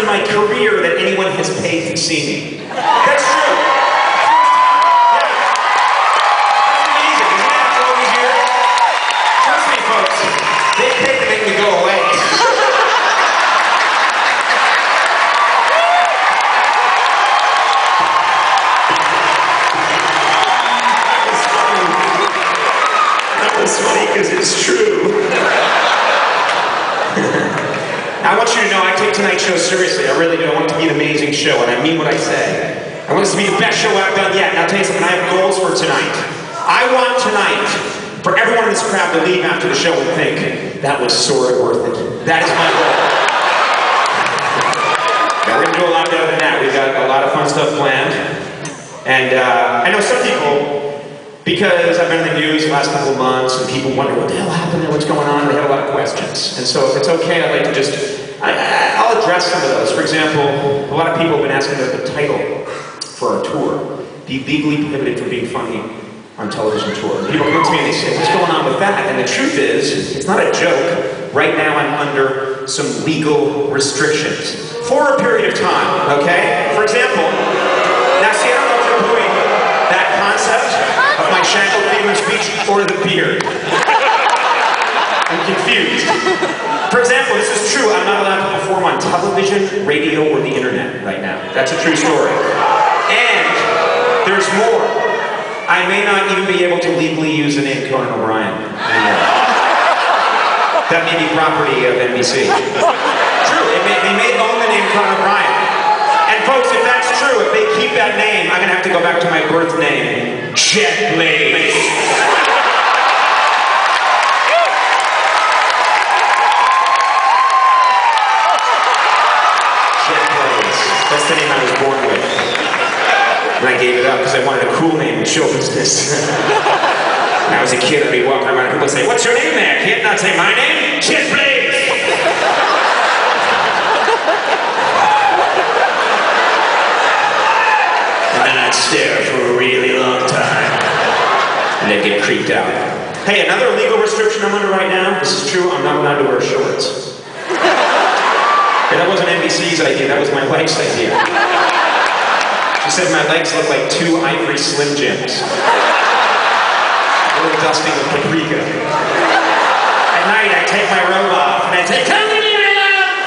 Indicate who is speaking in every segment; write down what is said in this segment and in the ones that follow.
Speaker 1: in my career that anyone has paid to see me. That's true. Yeah. That's amazing, isn't it? After all these years? Trust me, folks. They paid to make me go away. It's funny because it's true. I want you to know I take tonight's show seriously. I really do. I want it to be an amazing show, and I mean what I say. I want this to be the best show I've done yet. And I'll tell you something, I have goals for tonight. I want tonight for everyone in this crowd to leave after the show and think, that was sort of worth it. That is my goal. Now, we're going to do a lot better than that. We've got a lot of fun stuff planned. And I know some people, because I've been in the news the last couple of months and people wonder what the hell happened there, what's going on, they have a lot of questions. And so if it's okay, I'd like to I'll address some of those. For example, a lot of people have been asking about the title for our tour, the Legally Prohibited from Being Funny on Television tour. People come to me and they say, what's going on with that? And the truth is, it's not a joke. Right now I'm under some legal restrictions for a period of time, okay? For example, now see, I don't know if you're doing that concept of my shackled figure of speech or the beard. I'm confused. For example, this is true, I'm not allowed to perform on television, radio, or the internet right now. That's a true story. And there's more. I may not even be able to legally use the name Conan O'Brien anymore. That may be property of NBC. True, they may own the name Conan O'Brien. And folks, if that's true, if they keep that name, I'm gonna have to go back to my birth name, Jet Blaze. Jet Blaze. That's the name I was born with. And I gave it up because I wanted a cool name in show business. When I was a kid, I'd be walking around and people would say, what's your name there, kid? And I'd say, my name? Jet Blaze. And then I'd stare for a really long time. And they'd get creeped out. Hey, another legal restriction I'm under right now, this is true, I'm not allowed to wear shorts. And that wasn't NBC's idea, that was my wife's idea. She said my legs look like two ivory Slim Jims. A little dusting with paprika. At night, I take my robe off and I say, come to me, my love!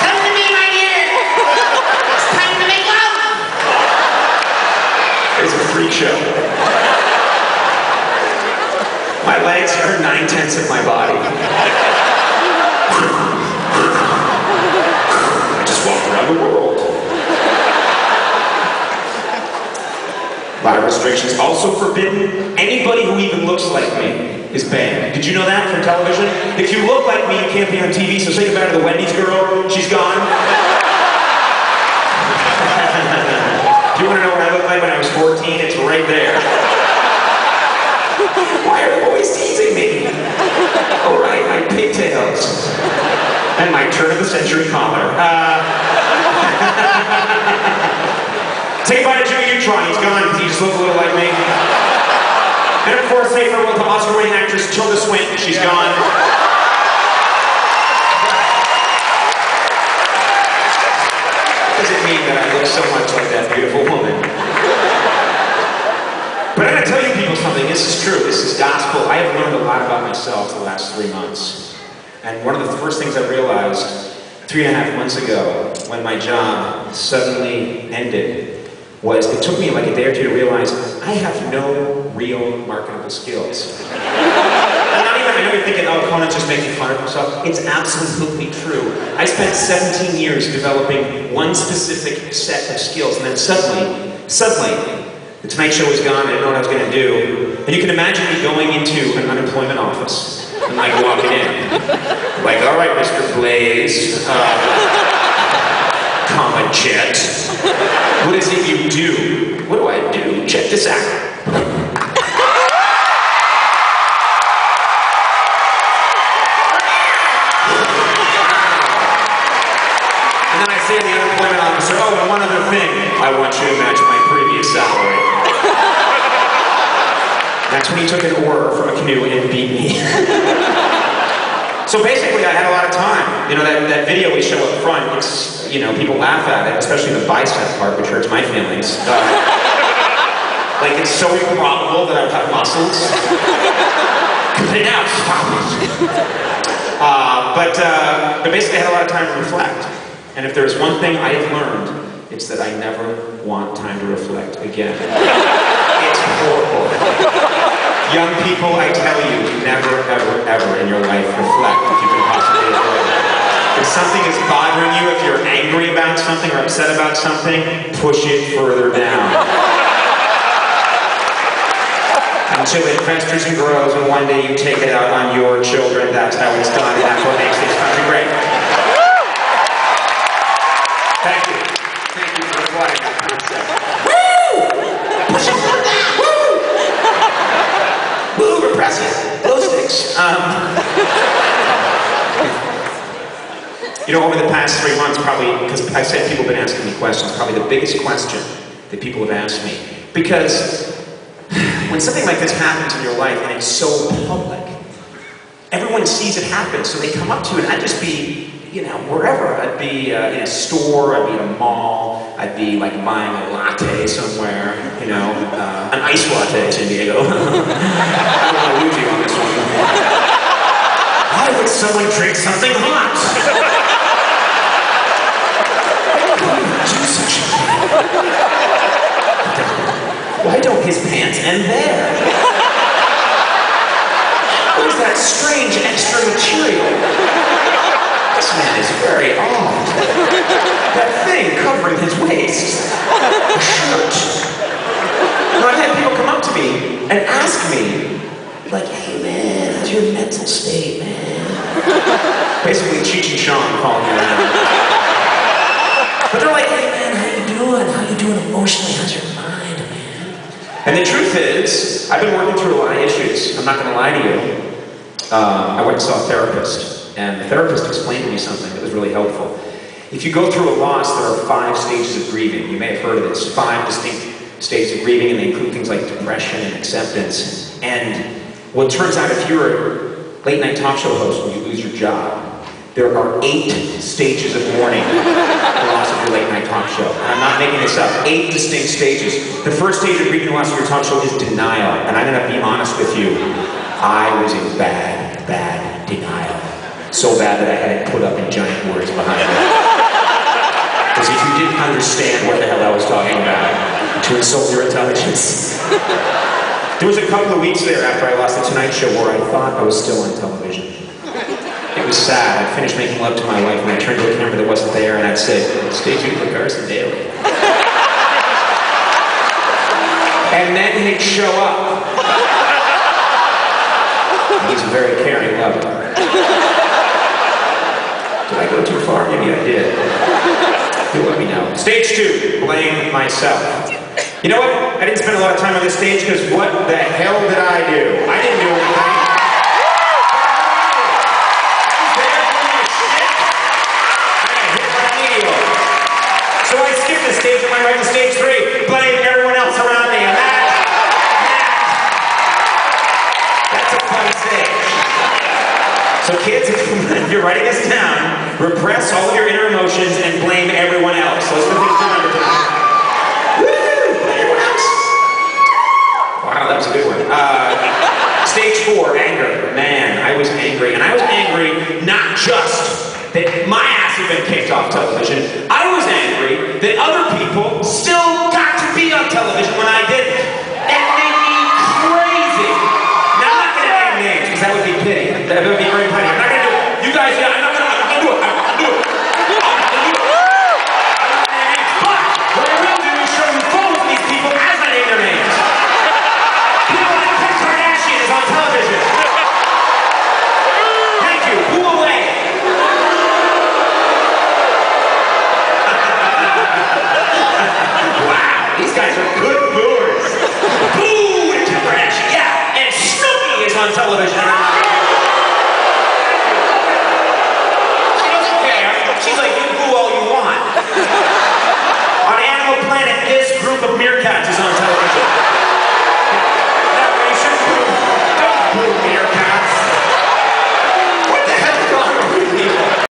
Speaker 1: Come to me, my dear! It's time to make love! It's a freak show. My legs are 9/10 of my body. I just walk around the world. A lot of restrictions. Also forbidden, anybody who even looks like me is banned. Did you know that from television? If you look like me, you can't be on TV, so say goodbye to the Wendy's girl. She's gone. Do you want to know what I looked like when I was 14? It's right there. Why are they always teasing me? Oh, right, my pigtails. And my turn-of-the-century collar. Say goodbye to Jimmy Neutron, he's gone because he just looked a little like me. And of course, say farewell to Oscar-winning actress Tilda Swinton, she's gone. Does it mean that I look so much like that beautiful woman? But I'm gonna tell you people something, this is true, this is gospel. I have learned a lot about myself the last 3 months. And one of the first things I realized 3.5 months ago, when my job suddenly ended, was it took me like a day or two to realize I have no real marketable skills. And not even, I know you're thinking, oh, Conan's just making fun of himself. It's absolutely true. I spent 17 years developing one specific set of skills, and then suddenly, the Tonight Show was gone, I didn't know what I was going to do. And you can imagine me going into an unemployment office, and like walking in. Like, all right, Mr. Blaze, comma jet. What is it you do? What do I do? Check this out. And then I say to the unemployment officer, oh, and one other thing. I want you to match my previous salary. That's when he took an oar from a canoe and beat me. So basically, I had a lot of time. You know, that video we show up front, it's, you know, people laugh at it, especially the bicep part, which hurts my feelings. Like, it's so improbable that I have muscles. Cut it out, stop it. But basically I had a lot of time to reflect. And if there's one thing I have learned, it's that I never want time to reflect again. It's horrible. Young people, I tell you, never, ever, ever in your life reflect if you can possibly avoid it. If something is bothering you, if you're angry about something or upset about something, push it further down. Until it festers and grows, and one day you take it out on your children. That's how it's done, and that's what makes this country great. Thank you. Thank you for applauding that concept. Woo! Push it further down! Woo! Woo, repress it. Glow sticks. You know, over the past 3 months, probably, because I said people have been asking me questions, probably the biggest question that people have asked me, because when something like this happens in your life and it's so public, everyone sees it happen, so they come up to you, and I'd just be, you know, wherever. I'd be in a store, I'd be in a mall, I'd be like buying a latte somewhere, you know, an iced latte, San Diego. I don't want to lose you on this one. Why would someone drink something hot? Why don't his pants end there? What is that strange extra material? This man is very odd. That thing covering his waist. A shirt. You know, I've had people come up to me and ask me, like, hey man, how's your mental state, man? Basically, Cheech and Chong calling me around. But they're like, hey man, how you doing? How you doing emotionally? How's your mind? And the truth is, I've been working through a lot of issues. I'm not going to lie to you. I went and saw a therapist, and the therapist explained to me something that was really helpful. If you go through a loss, there are 5 stages of grieving. You may have heard of this. 5 distinct stages of grieving, and they include things like depression and acceptance. And well, it turns out if you're a late-night talk show host and you lose your job, there are 8 stages of mourning for the loss of your late-night talk show. And I'm not making this up. 8 distinct stages. The first stage of grieving the loss of your talk show is denial. And I'm going to be honest with you. I was in bad, bad denial. So bad that I had it put up in giant words behind me. Because if you didn't understand what the hell I was talking about, to insult your intelligence. There was a couple of weeks there after I lost the Tonight Show where I thought I was still on television. It was sad. I'd finished making love to my wife and I turned to a camera that wasn't there and I'd say, stay tuned for Carson Daly. And then he'd show up. He's a very caring lover. Did I go too far? Maybe I did. You let me know. Stage 2, blame myself. You know what? I didn't spend a lot of time on this stage because what the hell did I do? I didn't do anything. So I skipped the stage and went right to stage 3, blame everyone else around me, and that's a fun stage. So kids, if you're writing this down, repress all of your inner emotions and blame everyone else. Those are the things to remember tonight. Woo! Blame everyone else. Wow, that was a good one. Stage 4, anger. Man, I was angry, and I was angry not just that my ass had been kicked off television. I was angry that other